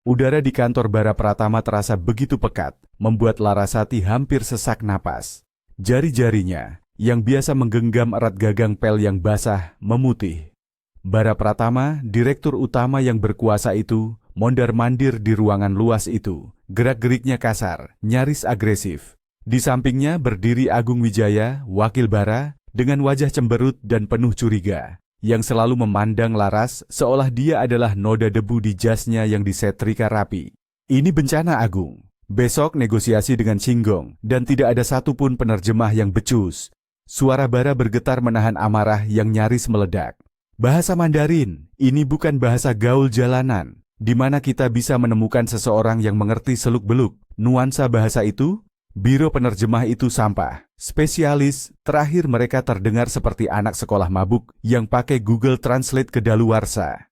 Udara di kantor Bara Pratama terasa begitu pekat, membuat Larasati hampir sesak napas. Jari-jarinya, yang biasa menggenggam erat gagang pel yang basah, memutih. Bara Pratama, direktur utama yang berkuasa itu, mondar-mandir di ruangan luas itu. Gerak-geriknya kasar, nyaris agresif. Di sampingnya berdiri Agung Wijaya, wakil Bara, dengan wajah cemberut dan penuh curiga, yang selalu memandang Laras seolah dia adalah noda debu di jasnya yang disetrika rapi. Ini bencana, Agung. Besok negosiasi dengan Singgong, dan tidak ada satupun penerjemah yang becus. Suara Bara bergetar menahan amarah yang nyaris meledak. Bahasa Mandarin, ini bukan bahasa gaul jalanan, di mana kita bisa menemukan seseorang yang mengerti seluk-beluk nuansa bahasa itu. Biro penerjemah itu sampah, spesialis, terakhir mereka terdengar seperti anak sekolah mabuk yang pakai Google Translate kedaluarsa.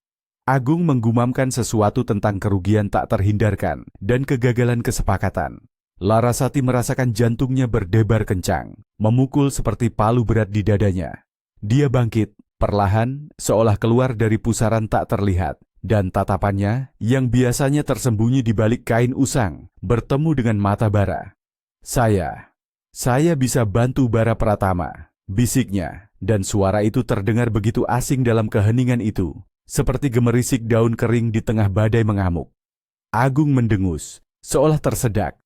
Agung menggumamkan sesuatu tentang kerugian tak terhindarkan dan kegagalan kesepakatan. Larasati merasakan jantungnya berdebar kencang, memukul seperti palu berat di dadanya. Dia bangkit, perlahan, seolah keluar dari pusaran tak terlihat, dan tatapannya, yang biasanya tersembunyi di balik kain usang, bertemu dengan mata Bara. Saya bisa bantu Bara Pratama, bisiknya, dan suara itu terdengar begitu asing dalam keheningan itu, seperti gemerisik daun kering di tengah badai mengamuk. Agung mendengus, seolah tersedak.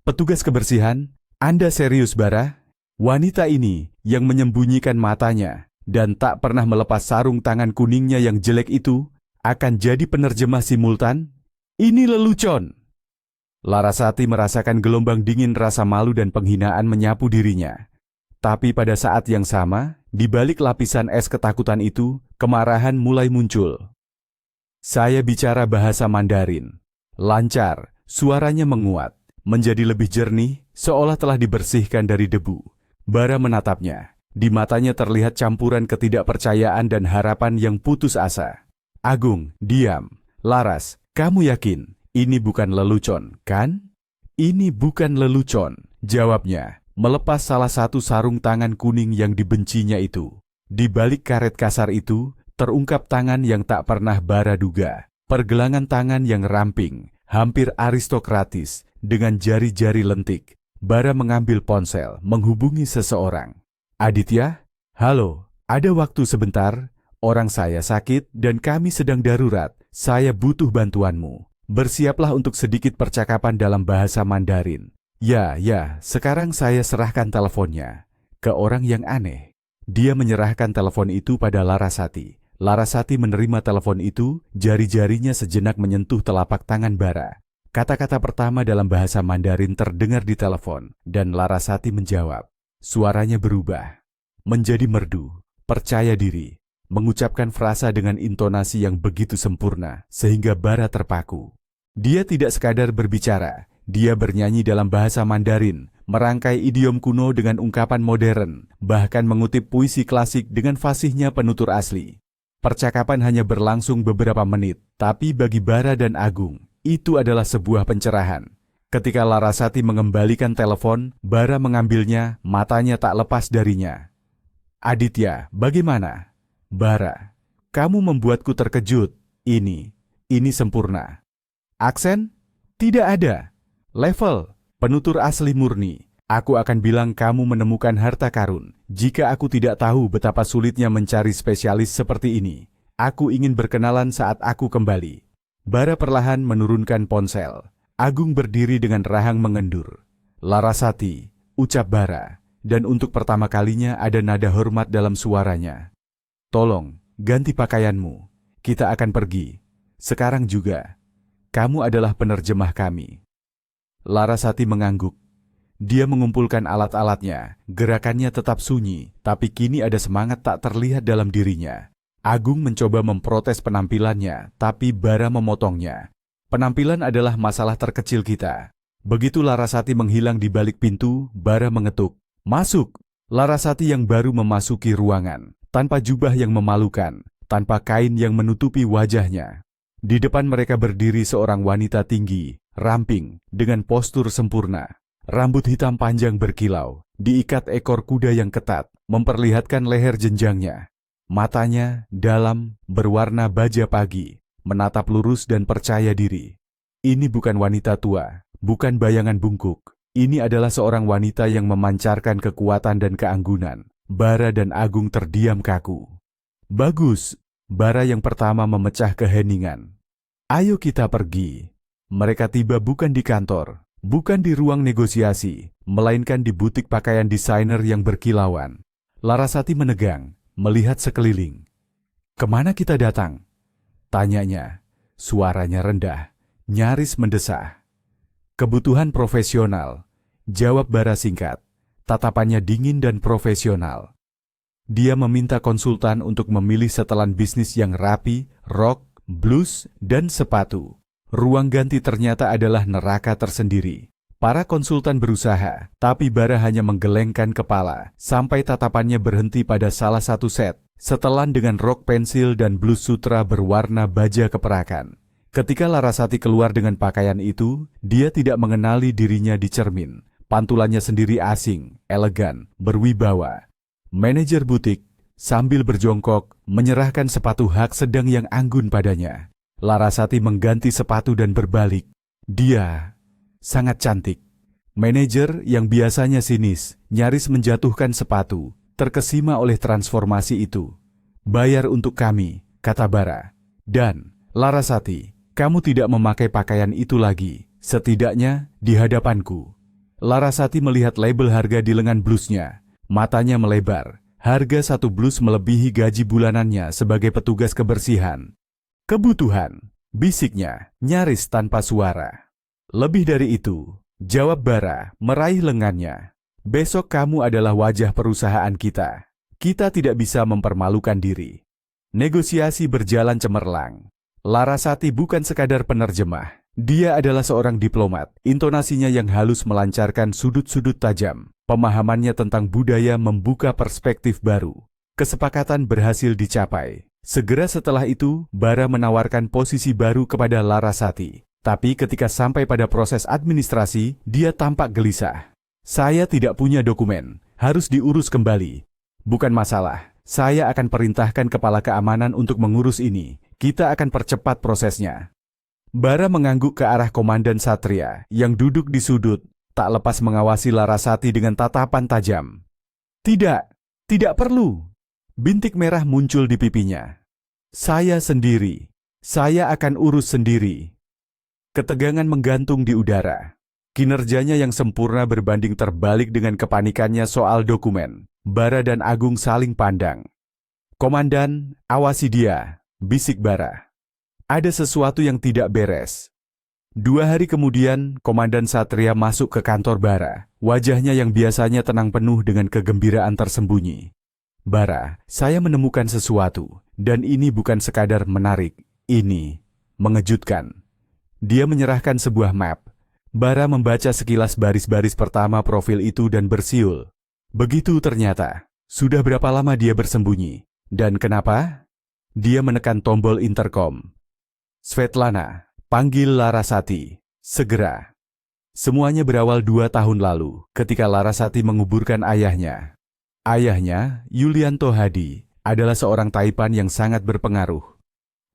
Petugas kebersihan, Anda serius, Bara? Wanita ini, yang menyembunyikan matanya, dan tak pernah melepas sarung tangan kuningnya yang jelek itu, akan jadi penerjemah simultan? Ini lelucon! Larasati merasakan gelombang dingin rasa malu dan penghinaan menyapu dirinya. Tapi pada saat yang sama, di balik lapisan es ketakutan itu, kemarahan mulai muncul. Saya bicara bahasa Mandarin. Lancar, suaranya menguat, menjadi lebih jernih, seolah telah dibersihkan dari debu. Bara menatapnya. Di matanya terlihat campuran ketidakpercayaan dan harapan yang putus asa. Agung, diam. Laras, kamu yakin? Ini bukan lelucon, kan? Ini bukan lelucon, jawabnya, melepas salah satu sarung tangan kuning yang dibencinya itu. Di balik karet kasar itu, terungkap tangan yang tak pernah Bara duga. Pergelangan tangan yang ramping, hampir aristokratis, dengan jari-jari lentik. Bara mengambil ponsel, menghubungi seseorang. Aditya, halo, ada waktu sebentar? Orang saya sakit dan kami sedang darurat. Saya butuh bantuanmu. Bersiaplah untuk sedikit percakapan dalam bahasa Mandarin. Ya, sekarang saya serahkan teleponnya ke orang yang aneh. Dia menyerahkan telepon itu pada Larasati. Larasati menerima telepon itu, jari-jarinya sejenak menyentuh telapak tangan Bara. Kata-kata pertama dalam bahasa Mandarin terdengar di telepon, dan Larasati menjawab. Suaranya berubah, menjadi merdu, percaya diri, mengucapkan frasa dengan intonasi yang begitu sempurna, sehingga Bara terpaku. Dia tidak sekadar berbicara, dia bernyanyi dalam bahasa Mandarin, merangkai idiom kuno dengan ungkapan modern, bahkan mengutip puisi klasik dengan fasihnya penutur asli. Percakapan hanya berlangsung beberapa menit, tapi bagi Bara dan Agung, itu adalah sebuah pencerahan. Ketika Larasati mengembalikan telepon, Bara mengambilnya, matanya tak lepas darinya. Aditya, bagaimana? Bara, kamu membuatku terkejut. Ini sempurna. Aksen? Tidak ada. Level, penutur asli murni. Aku akan bilang kamu menemukan harta karun. Jika aku tidak tahu betapa sulitnya mencari spesialis seperti ini, aku ingin berkenalan saat aku kembali. Bara perlahan menurunkan ponsel. Agung berdiri dengan rahang mengendur. Larasati, ucap Bara, dan untuk pertama kalinya ada nada hormat dalam suaranya. Tolong, ganti pakaianmu. Kita akan pergi. Sekarang juga. Kamu adalah penerjemah kami. Larasati mengangguk. Dia mengumpulkan alat-alatnya. Gerakannya tetap sunyi, tapi kini ada semangat tak terlihat dalam dirinya. Agung mencoba memprotes penampilannya, tapi Bara memotongnya. Penampilan adalah masalah terkecil kita. Begitu Larasati menghilang di balik pintu, Bara mengetuk. Masuk! Larasati yang baru memasuki ruangan, tanpa jubah yang memalukan, tanpa kain yang menutupi wajahnya. Di depan mereka berdiri seorang wanita tinggi, ramping, dengan postur sempurna. Rambut hitam panjang berkilau, diikat ekor kuda yang ketat, memperlihatkan leher jenjangnya. Matanya dalam, berwarna baja pagi, menatap lurus dan percaya diri. Ini bukan wanita tua, bukan bayangan bungkuk. Ini adalah seorang wanita yang memancarkan kekuatan dan keanggunan. Bara dan Agung terdiam kaku. Bagus, Bara yang pertama memecah keheningan. Ayo kita pergi. Mereka tiba bukan di kantor, bukan di ruang negosiasi, melainkan di butik pakaian desainer yang berkilauan. Larasati menegang, melihat sekeliling. Kemana kita datang? Tanyanya. Suaranya rendah, nyaris mendesah. Kebutuhan profesional, jawab Bara singkat. Tatapannya dingin dan profesional. Dia meminta konsultan untuk memilih setelan bisnis yang rapi, rok, blus, dan sepatu. Ruang ganti ternyata adalah neraka tersendiri. Para konsultan berusaha, tapi Bara hanya menggelengkan kepala, sampai tatapannya berhenti pada salah satu set, setelan dengan rok pensil dan blus sutra berwarna baja keperakan. Ketika Larasati keluar dengan pakaian itu, dia tidak mengenali dirinya di cermin. Pantulannya sendiri asing, elegan, berwibawa. Manajer butik, sambil berjongkok, menyerahkan sepatu hak sedang yang anggun padanya. Larasati mengganti sepatu dan berbalik. Dia sangat cantik. Manajer yang biasanya sinis, nyaris menjatuhkan sepatu, terkesima oleh transformasi itu. Bayar untuk kami, kata Bara. Dan, Larasati, kamu tidak memakai pakaian itu lagi, setidaknya di hadapanku. Larasati melihat label harga di lengan blusnya. Matanya melebar. Harga satu blus melebihi gaji bulanannya sebagai petugas kebersihan. Kebutuhan, bisiknya, nyaris tanpa suara. Lebih dari itu, jawab Bara, meraih lengannya. Besok kamu adalah wajah perusahaan kita. Kita tidak bisa mempermalukan diri. Negosiasi berjalan cemerlang. Larasati bukan sekadar penerjemah. Dia adalah seorang diplomat. Intonasinya yang halus melancarkan sudut-sudut tajam. Pemahamannya tentang budaya membuka perspektif baru. Kesepakatan berhasil dicapai. Segera setelah itu, Bara menawarkan posisi baru kepada Larasati. Tapi ketika sampai pada proses administrasi, dia tampak gelisah. Saya tidak punya dokumen, harus diurus kembali. Bukan masalah, saya akan perintahkan kepala keamanan untuk mengurus ini. Kita akan percepat prosesnya. Bara mengangguk ke arah Komandan Satria yang duduk di sudut, tak lepas mengawasi Larasati dengan tatapan tajam. Tidak perlu. Bintik merah muncul di pipinya. Saya sendiri. Saya akan urus sendiri. Ketegangan menggantung di udara. Kinerjanya yang sempurna berbanding terbalik dengan kepanikannya soal dokumen. Bara dan Agung saling pandang. Komandan, awasi dia, bisik Bara. Ada sesuatu yang tidak beres. 2 hari kemudian, Komandan Satria masuk ke kantor Bara. Wajahnya yang biasanya tenang penuh dengan kegembiraan tersembunyi. Bara, saya menemukan sesuatu, dan ini bukan sekadar menarik. Ini mengejutkan. Dia menyerahkan sebuah map. Bara membaca sekilas baris-baris pertama profil itu dan bersiul. Begitu ternyata. Sudah berapa lama dia bersembunyi? Dan kenapa? Dia menekan tombol intercom. Svetlana, panggil Larasati. Segera. Semuanya berawal 2 tahun lalu, ketika Larasati menguburkan ayahnya. Ayahnya, Yulianto Hadi, adalah seorang Taipan yang sangat berpengaruh.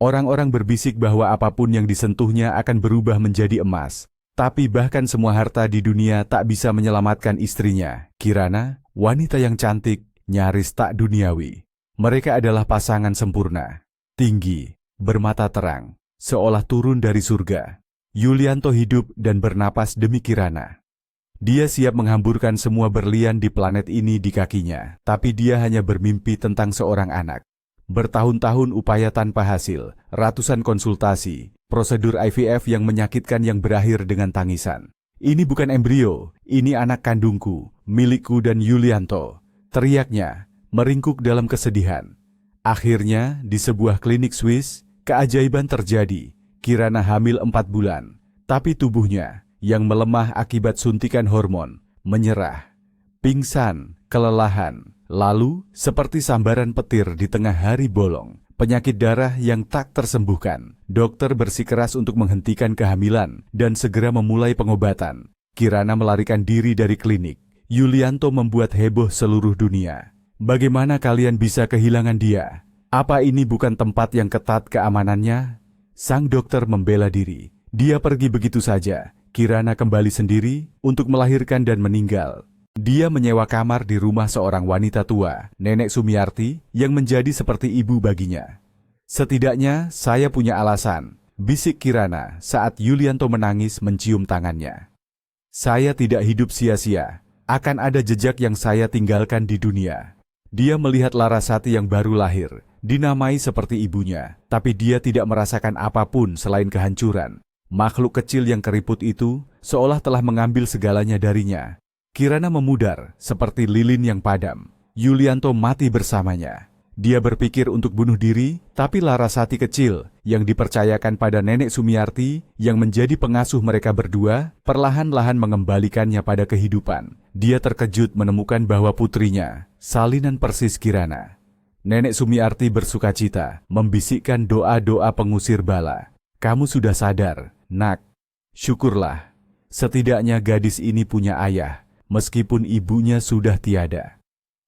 Orang-orang berbisik bahwa apapun yang disentuhnya akan berubah menjadi emas. Tapi bahkan semua harta di dunia tak bisa menyelamatkan istrinya, Kirana, wanita yang cantik, nyaris tak duniawi. Mereka adalah pasangan sempurna, tinggi, bermata terang, seolah turun dari surga. Yulianto hidup dan bernapas demi Kirana. Dia siap menghamburkan semua berlian di planet ini di kakinya, tapi dia hanya bermimpi tentang seorang anak. Bertahun-tahun upaya tanpa hasil, ratusan konsultasi, prosedur IVF yang menyakitkan yang berakhir dengan tangisan. Ini bukan embrio, ini anak kandungku, milikku dan Yulianto. Teriaknya, meringkuk dalam kesedihan. Akhirnya, di sebuah klinik Swiss, keajaiban terjadi. Kirana hamil 4 bulan, tapi tubuhnya, yang melemah akibat suntikan hormon, menyerah. Pingsan, kelelahan. Lalu, seperti sambaran petir di tengah hari bolong, penyakit darah yang tak tersembuhkan, dokter bersikeras untuk menghentikan kehamilan dan segera memulai pengobatan. Kirana melarikan diri dari klinik. Yulianto membuat heboh seluruh dunia. Bagaimana kalian bisa kehilangan dia? Apa ini bukan tempat yang ketat keamanannya? Sang dokter membela diri. Dia pergi begitu saja. Kirana kembali sendiri untuk melahirkan dan meninggal. Dia menyewa kamar di rumah seorang wanita tua, Nenek Sumiarti, yang menjadi seperti ibu baginya. Setidaknya saya punya alasan, bisik Kirana saat Yulianto menangis mencium tangannya. Saya tidak hidup sia-sia, akan ada jejak yang saya tinggalkan di dunia. Dia melihat Larasati yang baru lahir, dinamai seperti ibunya, tapi dia tidak merasakan apapun selain kehancuran. Makhluk kecil yang keriput itu seolah telah mengambil segalanya darinya. Kirana memudar seperti lilin yang padam. Yulianto mati bersamanya. Dia berpikir untuk bunuh diri, tapi Larasati kecil yang dipercayakan pada Nenek Sumiarti yang menjadi pengasuh mereka berdua, perlahan-lahan mengembalikannya pada kehidupan. Dia terkejut menemukan bahwa putrinya, salinan persis Kirana. Nenek Sumiarti bersukacita, membisikkan doa-doa pengusir bala. Kamu sudah sadar, nak. Syukurlah. Setidaknya gadis ini punya ayah, meskipun ibunya sudah tiada.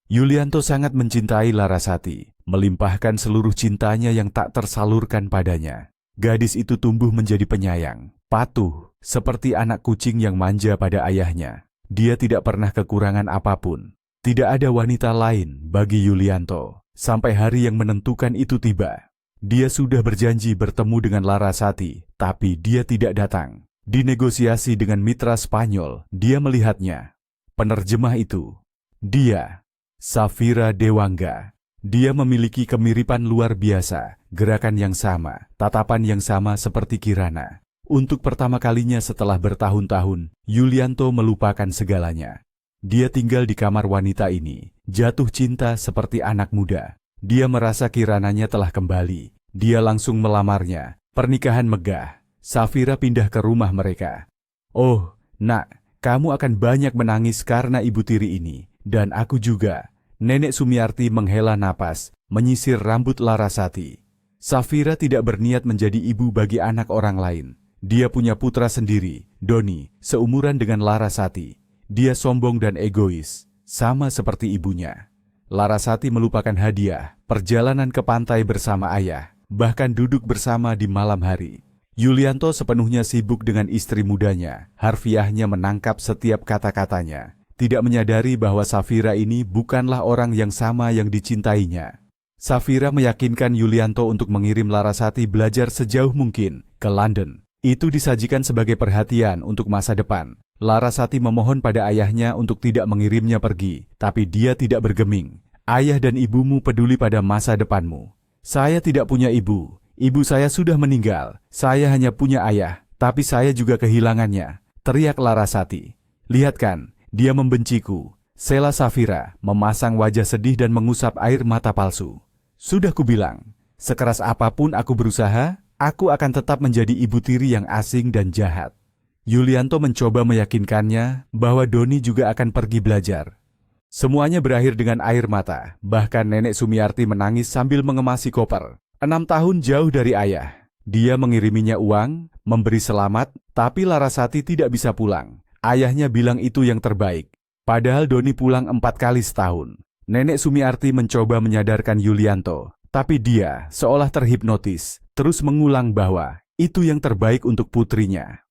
Yulianto sangat mencintai Larasati, melimpahkan seluruh cintanya yang tak tersalurkan padanya. Gadis itu tumbuh menjadi penyayang, patuh, seperti anak kucing yang manja pada ayahnya. Dia tidak pernah kekurangan apapun. Tidak ada wanita lain bagi Yulianto, sampai hari yang menentukan itu tiba. Dia sudah berjanji bertemu dengan Larasati, tapi dia tidak datang. Di negosiasi dengan mitra Spanyol, dia melihatnya. Penerjemah itu, dia, Safira Dewangga. Dia memiliki kemiripan luar biasa, gerakan yang sama, tatapan yang sama seperti Kirana. Untuk pertama kalinya setelah bertahun-tahun, Yulianto melupakan segalanya. Dia tinggal di kamar wanita ini, jatuh cinta seperti anak muda. Dia merasa Kirananya telah kembali. Dia langsung melamarnya. Pernikahan megah. Safira pindah ke rumah mereka. Oh, nak, kamu akan banyak menangis karena ibu tiri ini. Dan aku juga. Nenek Sumiarti menghela napas, menyisir rambut Larasati. Safira tidak berniat menjadi ibu bagi anak orang lain. Dia punya putra sendiri, Doni, seumuran dengan Larasati. Dia sombong dan egois, sama seperti ibunya. Larasati melupakan hadiah, perjalanan ke pantai bersama ayah, bahkan duduk bersama di malam hari. Yulianto sepenuhnya sibuk dengan istri mudanya, harfiahnya menangkap setiap kata-katanya. Tidak menyadari bahwa Safira ini bukanlah orang yang sama yang dicintainya. Safira meyakinkan Yulianto untuk mengirim Larasati belajar sejauh mungkin ke London. Itu disajikan sebagai perhatian untuk masa depan. Larasati memohon pada ayahnya untuk tidak mengirimnya pergi, tapi dia tidak bergeming. Ayah dan ibumu peduli pada masa depanmu. Saya tidak punya ibu. Ibu saya sudah meninggal. Saya hanya punya ayah, tapi saya juga kehilangannya. Teriak Larasati. Lihat kan. Dia membenciku. Sela Safira memasang wajah sedih dan mengusap air mata palsu. Sudah kubilang, sekeras apapun aku berusaha, aku akan tetap menjadi ibu tiri yang asing dan jahat. Yulianto mencoba meyakinkannya bahwa Doni juga akan pergi belajar. Semuanya berakhir dengan air mata, bahkan Nenek Sumiarti menangis sambil mengemasi koper. 6 tahun jauh dari ayah. Dia mengiriminya uang, memberi selamat, tapi Larasati tidak bisa pulang. Ayahnya bilang itu yang terbaik. Padahal Doni pulang 4 kali setahun. Nenek Sumiarti mencoba menyadarkan Yulianto, tapi dia seolah terhipnotis, terus mengulang bahwa itu yang terbaik untuk putrinya.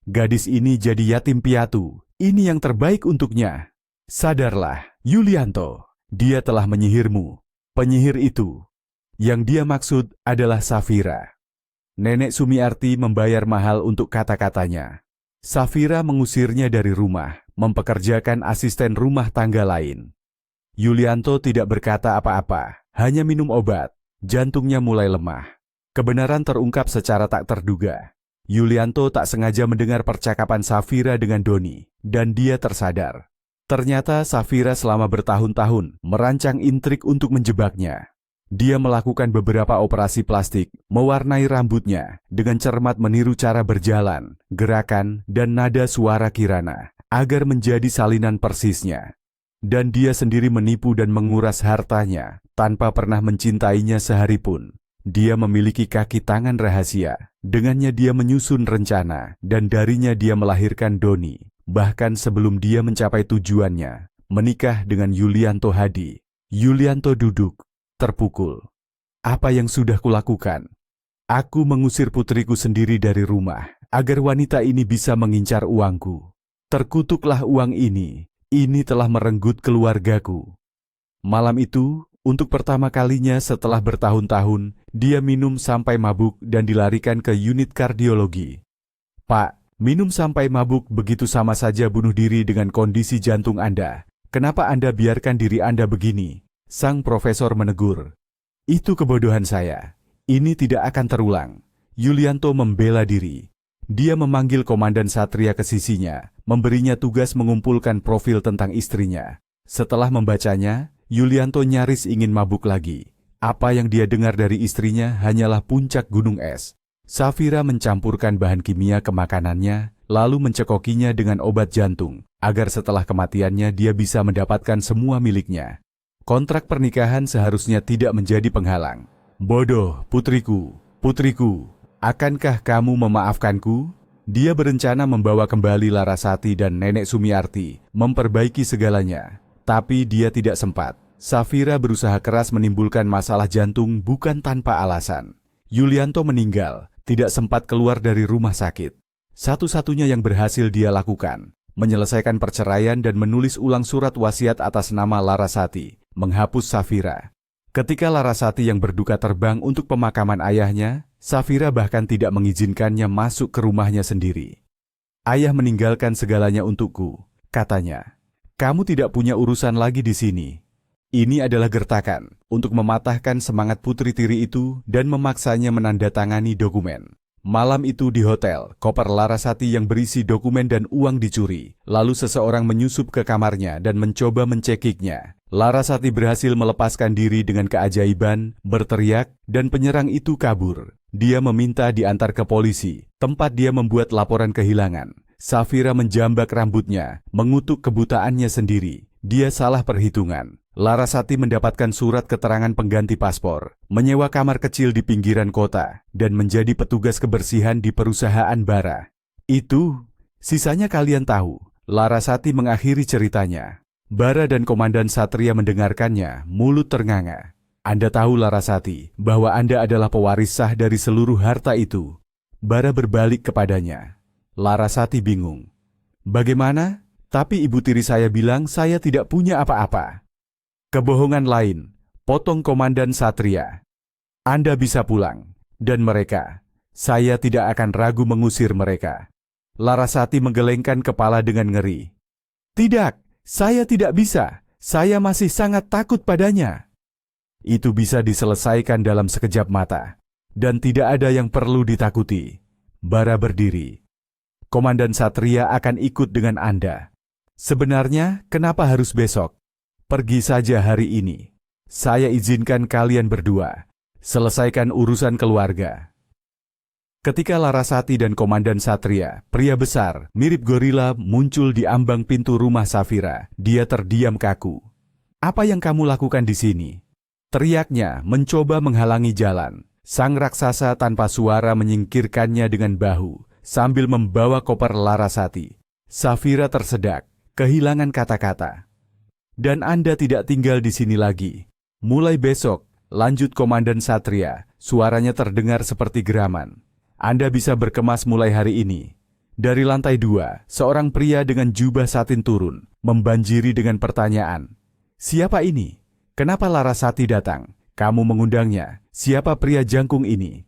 Gadis ini jadi yatim piatu, ini yang terbaik untuknya. Sadarlah, Yulianto, dia telah menyihirmu. Penyihir itu, yang dia maksud adalah Safira. Nenek Sumiarti membayar mahal untuk kata-katanya. Safira mengusirnya dari rumah, mempekerjakan asisten rumah tangga lain. Yulianto tidak berkata apa-apa, hanya minum obat. Jantungnya mulai lemah. Kebenaran terungkap secara tak terduga. Yulianto tak sengaja mendengar percakapan Safira dengan Doni, dan dia tersadar. Ternyata Safira selama bertahun-tahun merancang intrik untuk menjebaknya. Dia melakukan beberapa operasi plastik, mewarnai rambutnya, dengan cermat meniru cara berjalan, gerakan, dan nada suara Kirana, agar menjadi salinan persisnya. Dan dia sendiri menipu dan menguras hartanya, tanpa pernah mencintainya seharipun. Dia memiliki kaki tangan rahasia, dengannya dia menyusun rencana, dan darinya dia melahirkan Doni, bahkan sebelum dia mencapai tujuannya, menikah dengan Yulianto Hadi. Yulianto duduk, terpukul. Apa yang sudah kulakukan? Aku mengusir putriku sendiri dari rumah. agar wanita ini bisa mengincar uangku. Terkutuklah uang ini telah merenggut keluargaku. Malam itu, untuk pertama kalinya setelah bertahun-tahun, dia minum sampai mabuk dan dilarikan ke unit kardiologi. Pak, minum sampai mabuk begitu sama saja bunuh diri dengan kondisi jantung Anda. Kenapa Anda biarkan diri Anda begini? Sang profesor menegur. Itu kebodohan saya. Ini tidak akan terulang. Yulianto membela diri. Dia memanggil Komandan Satria ke sisinya, memberinya tugas mengumpulkan profil tentang istrinya. Setelah membacanya, Yulianto nyaris ingin mabuk lagi. Apa yang dia dengar dari istrinya hanyalah puncak gunung es. Safira mencampurkan bahan kimia ke makanannya, lalu mencekokinya dengan obat jantung, agar setelah kematiannya dia bisa mendapatkan semua miliknya. Kontrak pernikahan seharusnya tidak menjadi penghalang. Bodoh, putriku, putriku. Akankah kamu memaafkanku? Dia berencana membawa kembali Larasati dan Nenek Sumiarti, memperbaiki segalanya. Tapi dia tidak sempat. Safira berusaha keras menimbulkan masalah jantung bukan tanpa alasan. Yulianto meninggal, tidak sempat keluar dari rumah sakit. Satu-satunya yang berhasil dia lakukan, menyelesaikan perceraian dan menulis ulang surat wasiat atas nama Larasati, menghapus Safira. Ketika Larasati yang berduka terbang untuk pemakaman ayahnya, Safira bahkan tidak mengizinkannya masuk ke rumahnya sendiri. Ayah meninggalkan segalanya untukku, katanya. Kamu tidak punya urusan lagi di sini. Ini adalah gertakan untuk mematahkan semangat putri tiri itu dan memaksanya menandatangani dokumen. Malam itu di hotel, koper Larasati yang berisi dokumen dan uang dicuri. Lalu seseorang menyusup ke kamarnya dan mencoba mencekiknya. Larasati berhasil melepaskan diri dengan keajaiban, berteriak, dan penyerang itu kabur. Dia meminta diantar ke polisi, tempat dia membuat laporan kehilangan. Safira menjambak rambutnya, mengutuk kebutaannya sendiri. Dia salah perhitungan. Larasati mendapatkan surat keterangan pengganti paspor, menyewa kamar kecil di pinggiran kota, dan menjadi petugas kebersihan di perusahaan bara. Itu, sisanya kalian tahu. Larasati mengakhiri ceritanya. Bara dan Komandan Satria mendengarkannya, mulut ternganga. Anda tahu Larasati, bahwa Anda adalah pewaris sah dari seluruh harta itu. Bara berbalik kepadanya. Larasati bingung. Bagaimana? Tapi ibu tiri saya bilang saya tidak punya apa-apa. Kebohongan lain, potong Komandan Satria. Anda bisa pulang, dan mereka, saya tidak akan ragu mengusir mereka. Larasati menggelengkan kepala dengan ngeri. Tidak, saya tidak bisa, saya masih sangat takut padanya. Itu bisa diselesaikan dalam sekejap mata, dan tidak ada yang perlu ditakuti. Bara berdiri. Komandan Satria akan ikut dengan Anda. Sebenarnya, kenapa harus besok? Pergi saja hari ini. Saya izinkan kalian berdua. Selesaikan urusan keluarga. Ketika Larasati dan Komandan Satria, pria besar, mirip gorila, muncul di ambang pintu rumah Safira, dia terdiam kaku. Apa yang kamu lakukan di sini? Teriaknya, mencoba menghalangi jalan. Sang raksasa tanpa suara menyingkirkannya dengan bahu, sambil membawa koper Larasati. Safira tersedak, kehilangan kata-kata. Dan Anda tidak tinggal di sini lagi. Mulai besok, lanjut Komandan Satria, suaranya terdengar seperti geraman. Anda bisa berkemas mulai hari ini. Dari lantai 2, seorang pria dengan jubah satin turun, membanjiri dengan pertanyaan. Siapa ini? Kenapa Larasati datang? Kamu mengundangnya. Siapa pria jangkung ini?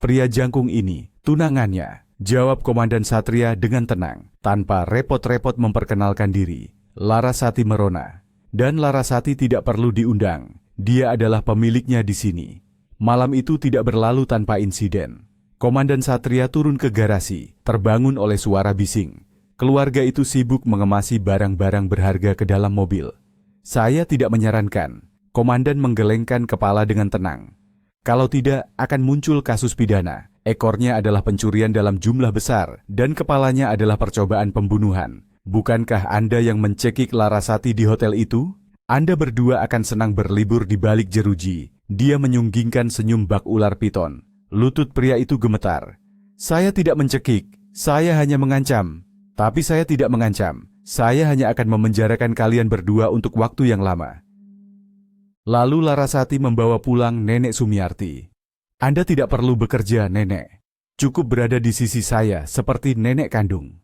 Pria jangkung ini, tunangannya, jawab Komandan Satria dengan tenang, tanpa repot-repot memperkenalkan diri. Larasati merona. Dan Larasati tidak perlu diundang. Dia adalah pemiliknya di sini. Malam itu tidak berlalu tanpa insiden. Komandan Satria turun ke garasi, terbangun oleh suara bising. Keluarga itu sibuk mengemasi barang-barang berharga ke dalam mobil. Saya tidak menyarankan. Komandan menggelengkan kepala dengan tenang. Kalau tidak, akan muncul kasus pidana. Ekornya adalah pencurian dalam jumlah besar, dan kepalanya adalah percobaan pembunuhan. Bukankah Anda yang mencekik Larasati di hotel itu? Anda berdua akan senang berlibur di balik jeruji. Dia menyunggingkan senyum bak ular piton. Lutut pria itu gemetar. Saya tidak mencekik, saya hanya mengancam. Tapi saya tidak mengancam. Saya hanya akan memenjarakan kalian berdua untuk waktu yang lama. Lalu Larasati membawa pulang Nenek Sumiarti. Anda tidak perlu bekerja, Nenek. Cukup berada di sisi saya seperti nenek kandung.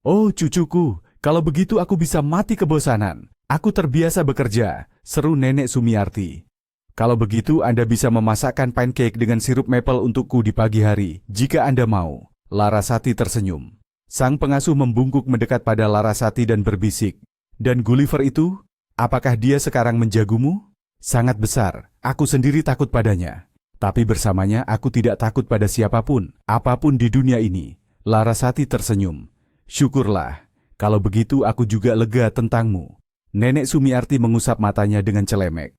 Oh cucuku, kalau begitu aku bisa mati kebosanan. Aku terbiasa bekerja, seru nenek Sumiarti. Kalau begitu Anda bisa memasakkan pancake dengan sirup maple untukku di pagi hari, jika Anda mau. Larasati tersenyum. Sang pengasuh membungkuk mendekat pada Larasati dan berbisik. Dan Gulliver itu? Apakah dia sekarang menjagumu? Sangat besar, aku sendiri takut padanya. Tapi bersamanya aku tidak takut pada siapapun, apapun di dunia ini. Larasati tersenyum. Syukurlah, kalau begitu aku juga lega tentangmu. Nenek Sumiarti mengusap matanya dengan celemek.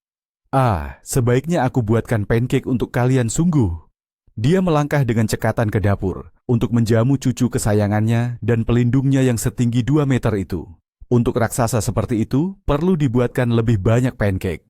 Ah, sebaiknya aku buatkan pancake untuk kalian sungguh. Dia melangkah dengan cekatan ke dapur untuk menjamu cucu kesayangannya dan pelindungnya yang setinggi 2 meter itu. Untuk raksasa seperti itu, perlu dibuatkan lebih banyak pancake.